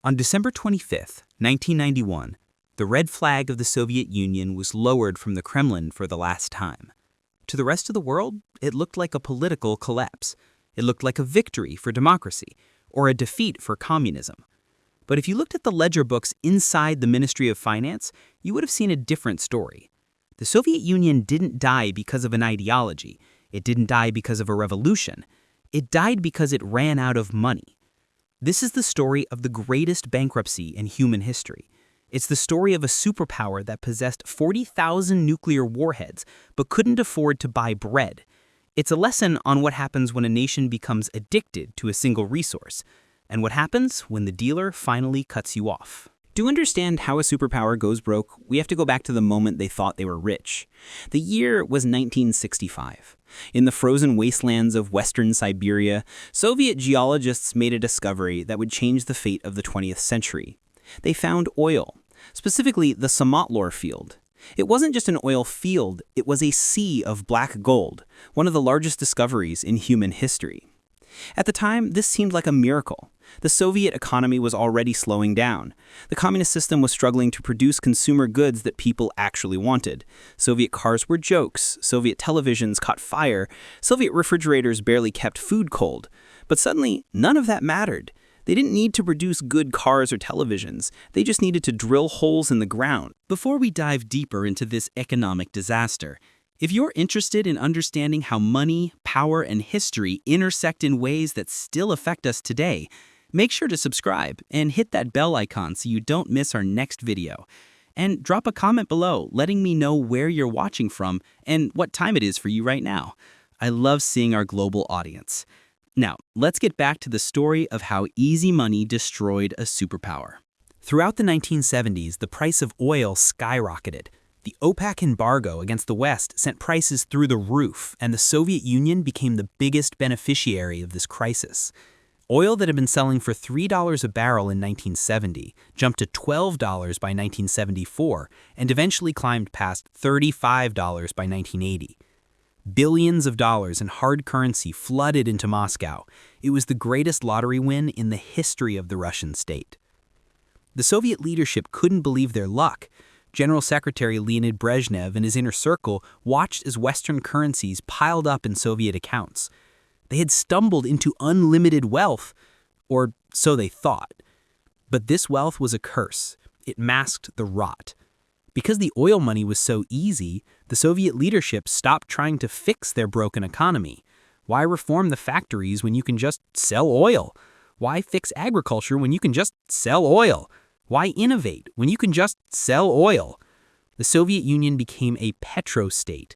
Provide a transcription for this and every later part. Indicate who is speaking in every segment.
Speaker 1: On December 25, 1991, the red flag of the Soviet Union was lowered from the Kremlin for the last time. To the rest of the world, it looked like a political collapse. It looked like a victory for democracy, or a defeat for communism. But if you looked at the ledger books inside the Ministry of Finance, you would have seen a different story. The Soviet Union didn't die because of an ideology. It didn't die because of a revolution. It died because it ran out of money. This is the story of the greatest bankruptcy in human history. It's the story of a superpower that possessed 40,000 nuclear warheads but couldn't afford to buy bread. It's a lesson on what happens when a nation becomes addicted to a single resource, and what happens when the dealer finally cuts you off.
Speaker 2: To understand how a superpower goes broke, we have to go back to the moment they thought they were rich. The year was 1965. In the frozen wastelands of western Siberia, Soviet geologists made a discovery that would change the fate of the 20th century. They found oil, specifically the Samotlor field. It wasn't just an oil field, it was a sea of black gold, one of the largest discoveries in human history. At the time, this seemed like a miracle. The Soviet economy was already slowing down. The communist system was struggling to produce consumer goods that people actually wanted. Soviet cars were jokes, Soviet televisions caught fire, Soviet refrigerators barely kept food cold. But suddenly, none of that mattered. They didn't need to produce good cars or televisions. They just needed to drill holes in the ground.
Speaker 1: Before we dive deeper into this economic disaster, if you're interested in understanding how money, power, and history intersect in ways that still affect us today, make sure to subscribe and hit that bell icon so you don't miss our next video. And drop a comment below letting me know where you're watching from and what time it is for you right now. I love seeing our global audience. Now, let's get back to the story of how easy money destroyed a superpower. Throughout the 1970s, the price of oil skyrocketed. The OPEC embargo against the West sent prices through the roof, and the Soviet Union became the biggest beneficiary of this crisis. Oil that had been selling for $3 a barrel in 1970 jumped to $12 by 1974 and eventually climbed past $35 by 1980. Billions of dollars in hard currency flooded into Moscow. It was the greatest lottery win in the history of the Russian state. The Soviet leadership couldn't believe their luck. General Secretary Leonid Brezhnev and his inner circle watched as Western currencies piled up in Soviet accounts. They had stumbled into unlimited wealth, or so they thought. But this wealth was a curse. It masked the rot. Because the oil money was so easy, the Soviet leadership stopped trying to fix their broken economy. Why reform the factories when you can just sell oil? Why fix agriculture when you can just sell oil? Why innovate when you can just sell oil? The Soviet Union became a petrostate.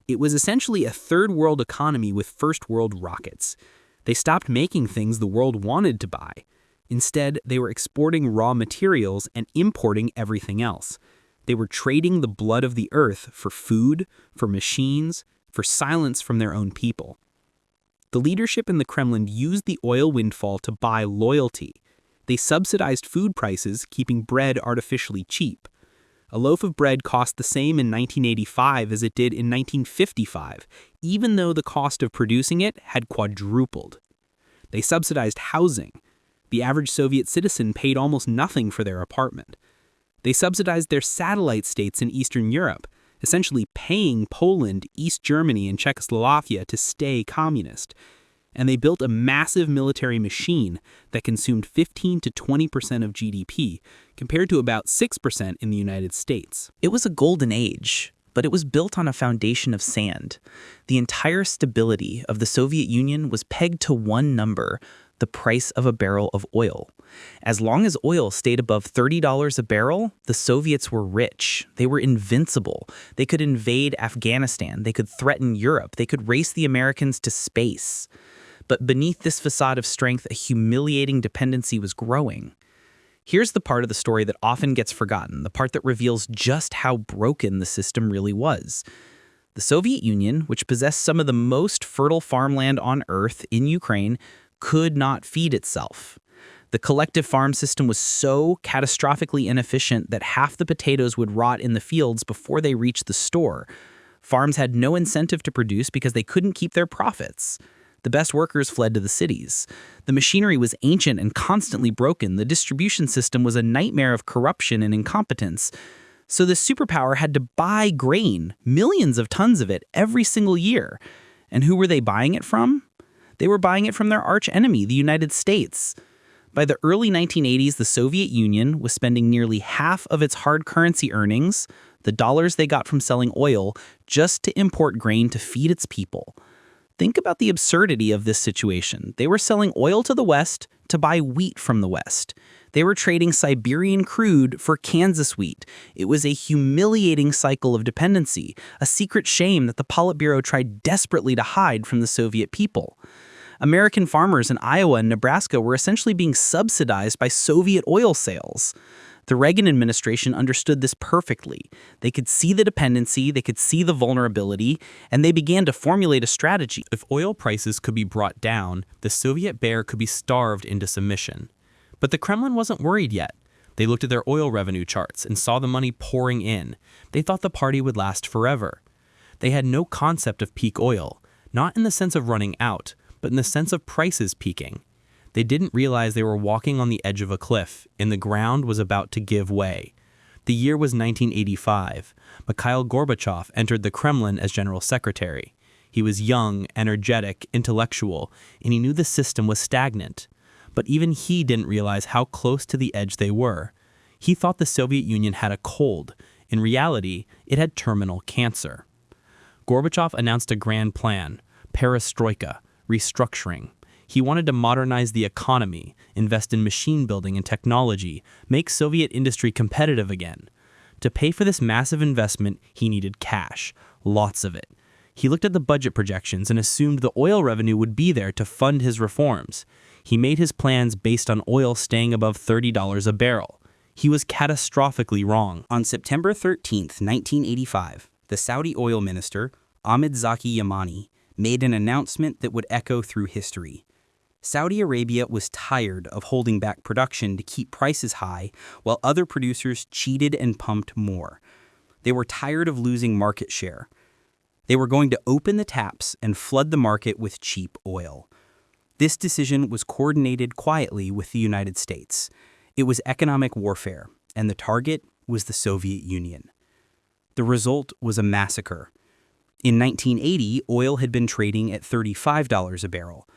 Speaker 1: It was essentially a third world economy with first world rockets. They stopped making things the world wanted to buy. Instead, they were exporting raw materials and importing everything else. They were trading the blood of the earth for food, for machines, for silence from their own people. The leadership in the Kremlin used the oil windfall to buy loyalty. They subsidized food prices, keeping bread artificially cheap. A loaf of bread cost the same in 1985 as it did in 1955, even though the cost of producing it had quadrupled. They subsidized housing. The average Soviet citizen paid almost nothing for their apartment. They subsidized their satellite states in Eastern Europe, essentially paying Poland, East Germany, and Czechoslovakia to stay communist. And they built a massive military machine that consumed 15 to 20% of GDP, compared to about 6% in the United States.
Speaker 3: It was a golden age, but it was built on a foundation of sand. The entire stability of the Soviet Union was pegged to one number: the price of a barrel of oil. As long as oil stayed above $30 a barrel, the Soviets were rich. They were invincible. They could invade Afghanistan. They could threaten Europe. They could race the Americans to space. But beneath this facade of strength, a humiliating dependency was growing. Here's the part of the story that often gets forgotten, the part that reveals just how broken the system really was. The Soviet Union, which possessed some of the most fertile farmland on Earth in Ukraine, could not feed itself. The collective farm system was so catastrophically inefficient that half the potatoes would rot in the fields before they reached the store. Farms had no incentive to produce because they couldn't keep their profits. The best workers fled to the cities. The machinery was ancient and constantly broken. The distribution system was a nightmare of corruption and incompetence. So the superpower had to buy grain, millions of tons of it, every single year. And who were they buying it from? They were buying it from their arch enemy, the United States. By the early 1980s, the Soviet Union was spending nearly half of its hard currency earnings, the dollars they got from selling oil, just to import grain to feed its people. Think about the absurdity of this situation. They were selling oil to the West to buy wheat from the West. They were trading Siberian crude for Kansas wheat. It was a humiliating cycle of dependency, a secret shame that the Politburo tried desperately to hide from the Soviet people. American farmers in Iowa and Nebraska were essentially being subsidized by Soviet oil sales. The Reagan administration understood this perfectly. They could see the dependency, they could see the vulnerability, and they began to formulate a strategy.
Speaker 1: If oil prices could be brought down, the Soviet bear could be starved into submission. But the Kremlin wasn't worried yet. They looked at their oil revenue charts and saw the money pouring in. They thought the party would last forever. They had no concept of peak oil, not in the sense of running out, but in the sense of prices peaking. They didn't realize they were walking on the edge of a cliff, and the ground was about to give way. The year was 1985. Mikhail Gorbachev entered the Kremlin as general secretary. He was young, energetic, intellectual, and he knew the system was stagnant. But even he didn't realize how close to the edge they were. He thought the Soviet Union had a cold. In reality, it had terminal cancer. Gorbachev announced a grand plan, perestroika, restructuring. He wanted to modernize the economy, invest in machine building and technology, make Soviet industry competitive again. To pay for this massive investment, he needed cash, lots of it. He looked at the budget projections and assumed the oil revenue would be there to fund his reforms. He made his plans based on oil staying above $30 a barrel. He was catastrophically wrong. On September 13, 1985, the Saudi oil minister, Ahmed Zaki Yamani, made an announcement that would echo through history. Saudi Arabia was tired of holding back production to keep prices high while other producers cheated and pumped more. They were tired of losing market share. They were going to open the taps and flood the market with cheap oil. This decision was coordinated quietly with the United States. It was economic warfare, and the target was the Soviet Union. The result was a massacre. In 1980, oil had been trading at $35 a barrel.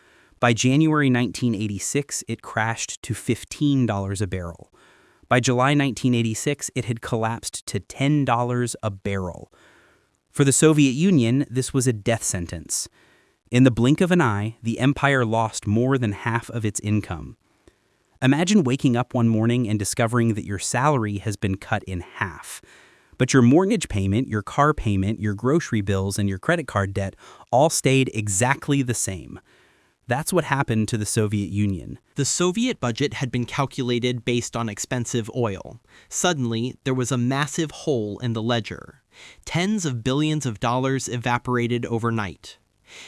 Speaker 1: By January 1986, it crashed to $15 a barrel. By July 1986, it had collapsed to $10 a barrel. For the Soviet Union, this was a death sentence. In the blink of an eye, the empire lost more than half of its income. Imagine waking up one morning and discovering that your salary has been cut in half. But your mortgage payment, your car payment, your grocery bills, and your credit card debt all stayed exactly the same. That's what happened to the Soviet Union.
Speaker 4: The Soviet budget had been calculated based on expensive oil. Suddenly, there was a massive hole in the ledger. Tens of billions of dollars evaporated overnight.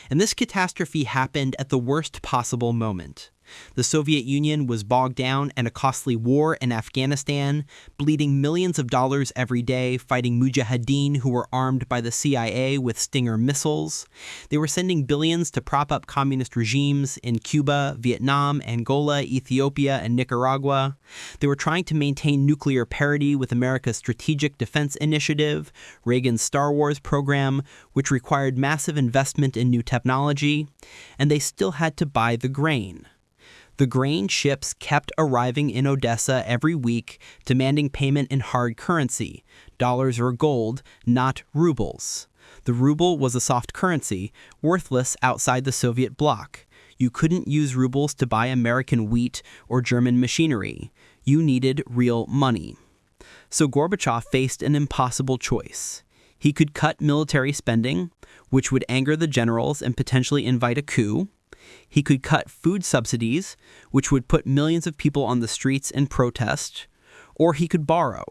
Speaker 4: And this catastrophe happened at the worst possible moment. The Soviet Union was bogged down in a costly war in Afghanistan, bleeding millions of dollars every day, fighting mujahideen who were armed by the CIA with Stinger missiles. They were sending billions to prop up communist regimes in Cuba, Vietnam, Angola, Ethiopia, and Nicaragua. They were trying to maintain nuclear parity with America's Strategic Defense Initiative, Reagan's Star Wars program, which required massive investment in new technology, and they still had to buy the grain. The grain ships kept arriving in Odessa every week, demanding payment in hard currency, dollars or gold, not rubles. The ruble was a soft currency, worthless outside the Soviet bloc. You couldn't use rubles to buy American wheat or German machinery. You needed real money. So Gorbachev faced an impossible choice. He could cut military spending, which would anger the generals and potentially invite a coup. He could cut food subsidies, which would put millions of people on the streets in protest, or he could borrow.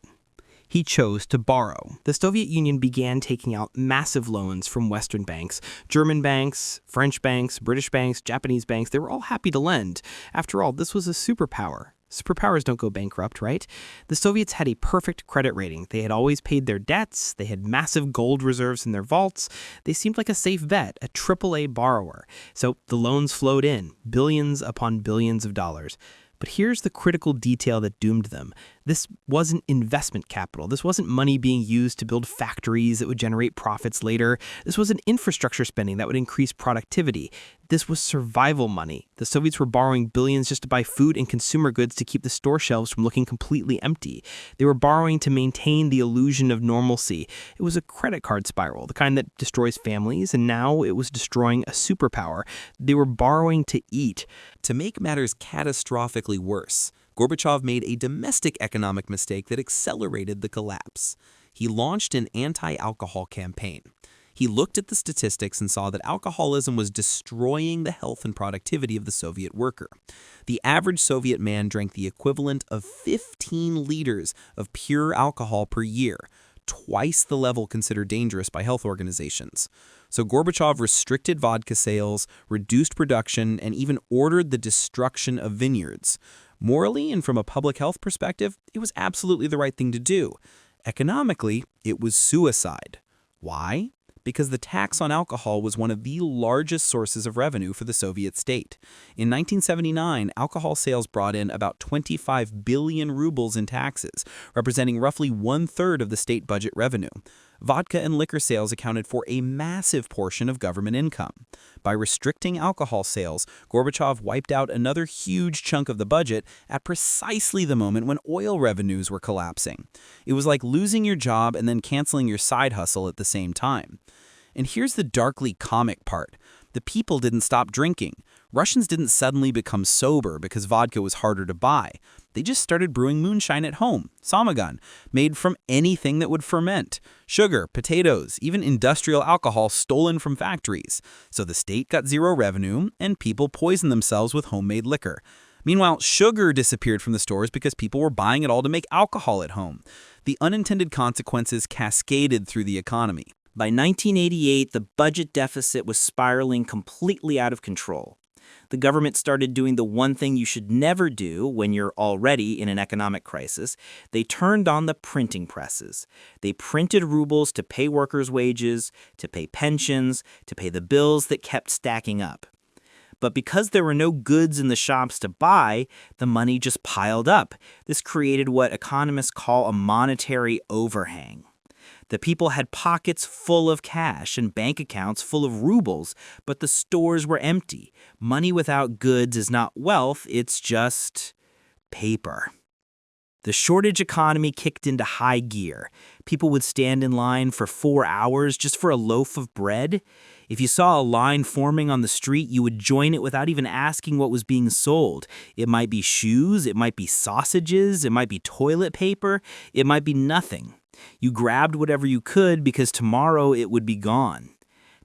Speaker 4: He chose to borrow. The Soviet Union began taking out massive loans from Western banks. German banks, French banks, British banks, Japanese banks, they were all happy to lend. After all, this was a superpower.
Speaker 3: Superpowers don't go bankrupt, right? The Soviets had a perfect credit rating. They had always paid their debts. They had massive gold reserves in their vaults. They seemed like a safe bet, a AAA borrower. So the loans flowed in, billions upon billions of dollars. But here's the critical detail that doomed them. This wasn't investment capital. This wasn't money being used to build factories that would generate profits later. This wasn't infrastructure spending that would increase productivity. This was survival money. The Soviets were borrowing billions just to buy food and consumer goods to keep the store shelves from looking completely empty. They were borrowing to maintain the illusion of normalcy. It was a credit card spiral, the kind that destroys families, and now it was destroying a superpower. They were borrowing to eat.
Speaker 1: To make matters catastrophically worse, Gorbachev made a domestic economic mistake that accelerated the collapse. He launched an anti-alcohol campaign. He looked at the statistics and saw that alcoholism was destroying the health and productivity of the Soviet worker. The average Soviet man drank the equivalent of 15 liters of pure alcohol per year, twice the level considered dangerous by health organizations. So Gorbachev restricted vodka sales, reduced production, and even ordered the destruction of vineyards. Morally and from a public health perspective, it was absolutely the right thing to do. Economically, it was suicide. Why? Because the tax on alcohol was one of the largest sources of revenue for the Soviet state. In 1979, alcohol sales brought in about 25 billion rubles in taxes, representing roughly 1/3 of the state budget revenue. Vodka and liquor sales accounted for a massive portion of government income. By restricting alcohol sales, Gorbachev wiped out another huge chunk of the budget at precisely the moment when oil revenues were collapsing. It was like losing your job and then canceling your side hustle at the same time. And here's the darkly comic part. The people didn't stop drinking. Russians didn't suddenly become sober because vodka was harder to buy. They just started brewing moonshine at home, samagan, made from anything that would ferment. Sugar, potatoes, even industrial alcohol stolen from factories. So the state got zero revenue, and people poisoned themselves with homemade liquor. Meanwhile, sugar disappeared from the stores because people were buying it all to make alcohol at home. The unintended consequences cascaded through the economy.
Speaker 2: By 1988, the budget deficit was spiraling completely out of control. The government started doing the one thing you should never do when you're already in an economic crisis. They turned on the printing presses. They printed rubles to pay workers' wages, to pay pensions, to pay the bills that kept stacking up. But because there were no goods in the shops to buy, the money just piled up. This created what economists call a monetary overhang. The people had pockets full of cash and bank accounts full of rubles, but the stores were empty. Money without goods is not wealth, it's just paper. The shortage economy kicked into high gear. People would stand in line for 4 hours just for a loaf of bread. If you saw a line forming on the street, you would join it without even asking what was being sold. It might be shoes, it might be sausages, it might be toilet paper, it might be nothing. You grabbed whatever you could because tomorrow it would be gone.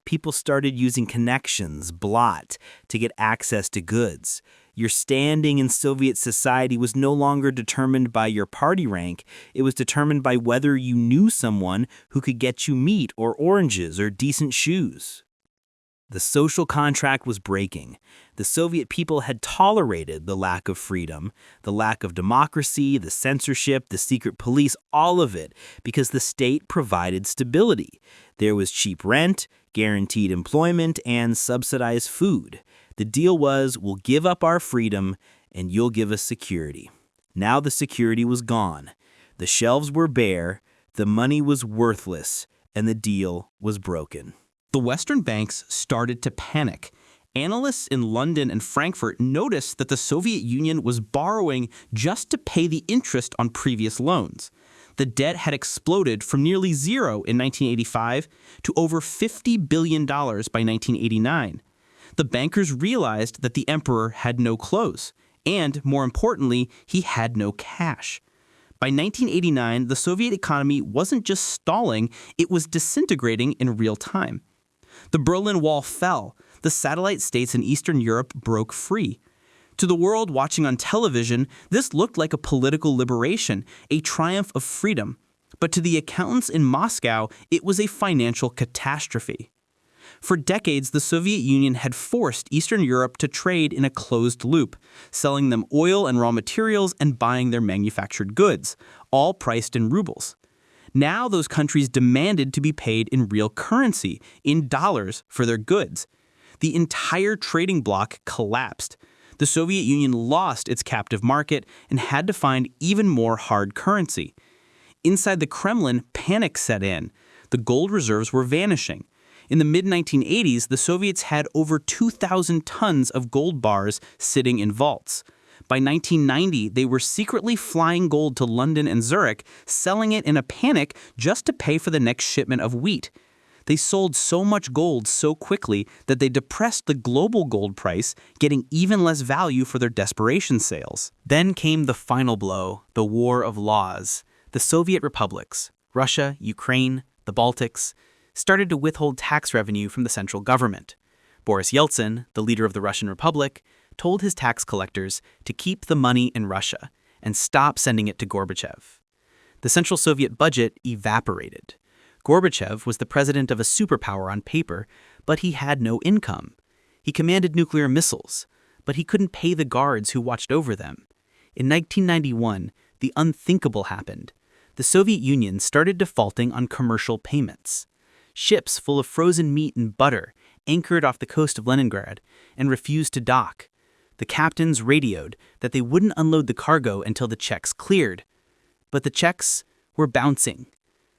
Speaker 2: People started using connections, blot, to get access to goods. Your standing in Soviet society was no longer determined by your party rank. It was determined by whether you knew someone who could get you meat or oranges or decent shoes. The social contract was breaking. The Soviet people had tolerated the lack of freedom, the lack of democracy, the censorship, the secret police, all of it, because the state provided stability. There was cheap rent, guaranteed employment, and subsidized food. The deal was, we'll give up our freedom, and you'll give us security. Now the security was gone. The shelves were bare, the money was worthless, and the deal was broken.
Speaker 4: The Western banks started to panic. Analysts in London and Frankfurt noticed that the Soviet Union was borrowing just to pay the interest on previous loans. The debt had exploded from nearly zero in 1985 to over $50 billion by 1989. The bankers realized that the emperor had no clothes, and more importantly, he had no cash. By 1989, the Soviet economy wasn't just stalling, it was disintegrating in real time. The Berlin Wall fell. The satellite states in Eastern Europe broke free. To the world watching on television, this looked like a political liberation, a triumph of freedom. But to the accountants in Moscow, it was a financial catastrophe.
Speaker 3: For decades, the Soviet Union had forced Eastern Europe to trade in a closed loop, selling them oil and raw materials and buying their manufactured goods, all priced in rubles. Now those countries demanded to be paid in real currency, in dollars, for their goods. The entire trading bloc collapsed. The Soviet Union lost its captive market and had to find even more hard currency. Inside the Kremlin, panic set in. The gold reserves were vanishing. In the mid-1980s, the Soviets had over 2,000 tons of gold bars sitting in vaults. By 1990, they were secretly flying gold to London and Zurich, selling it in a panic just to pay for the next shipment of wheat. They sold so much gold so quickly that they depressed the global gold price, getting even less value for their desperation sales. Then came the final blow, the War of Laws. The Soviet republics, Russia, Ukraine, the Baltics, started to withhold tax revenue from the central government. Boris Yeltsin, the leader of the Russian Republic, told his tax collectors to keep the money in Russia and stop sending it to Gorbachev. The Central Soviet budget evaporated. Gorbachev was the president of a superpower on paper, but he had no income. He commanded nuclear missiles, but he couldn't pay the guards who watched over them. In 1991, the unthinkable happened. The Soviet Union started defaulting on commercial payments. Ships full of frozen meat and butter anchored off the coast of Leningrad and refused to dock. The captains radioed that they wouldn't unload the cargo until the checks cleared. But the checks were bouncing.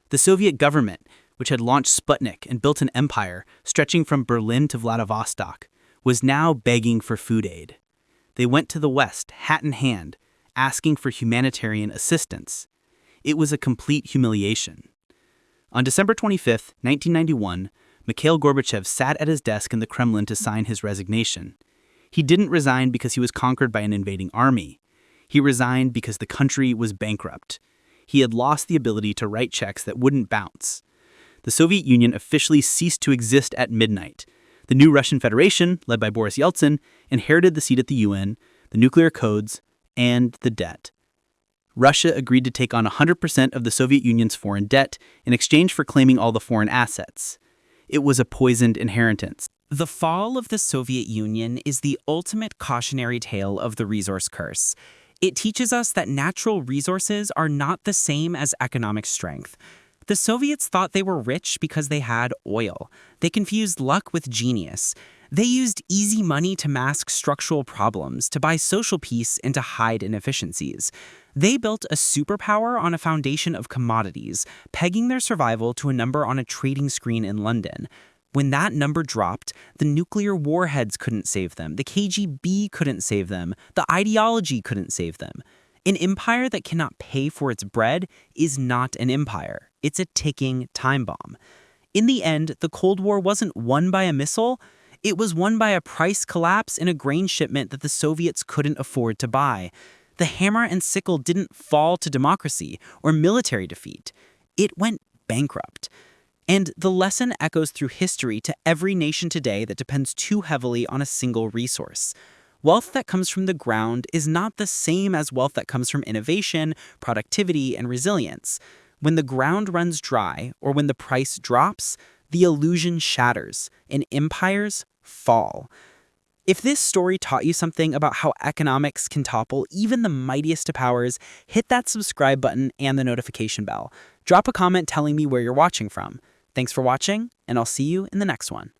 Speaker 3: The Soviet government, which had launched Sputnik and built an empire stretching from Berlin to Vladivostok, was now begging for food aid. They went to the West, hat in hand, asking for humanitarian assistance. It was a complete humiliation. On December 25, 1991, Mikhail Gorbachev sat at his desk in the Kremlin to sign his resignation. He didn't resign because he was conquered by an invading army. He resigned because the country was bankrupt. He had lost the ability to write checks that wouldn't bounce. The Soviet Union officially ceased to exist at midnight. The new Russian Federation, led by Boris Yeltsin, inherited the seat at the UN, the nuclear codes, and the debt. Russia agreed to take on 100% of the Soviet Union's foreign debt in exchange for claiming all the foreign assets. It was a poisoned inheritance.
Speaker 2: The fall of the Soviet Union is the ultimate cautionary tale of the resource curse. It teaches us that natural resources are not the same as economic strength. The Soviets thought they were rich because they had oil. They confused luck with genius. They used easy money to mask structural problems, to buy social peace, and to hide inefficiencies. They built a superpower on a foundation of commodities, pegging their survival to a number on a trading screen in London. When that number dropped, the nuclear warheads couldn't save them, the KGB couldn't save them, the ideology couldn't save them. An empire that cannot pay for its bread is not an empire. It's a ticking time bomb. In the end, the Cold War wasn't won by a missile. It was won by a price collapse in a grain shipment that the Soviets couldn't afford to buy. The hammer and sickle didn't fall to democracy or military defeat. It went bankrupt. And the lesson echoes through history to every nation today that depends too heavily on a single resource. Wealth that comes from the ground is not the same as wealth that comes from innovation, productivity, and resilience. When the ground runs dry, or when the price drops, the illusion shatters, and empires fall. If this story taught you something about how economics can topple even the mightiest of powers, hit that subscribe button and the notification bell. Drop a comment telling me where you're watching from. Thanks for watching, and I'll see you in the next one.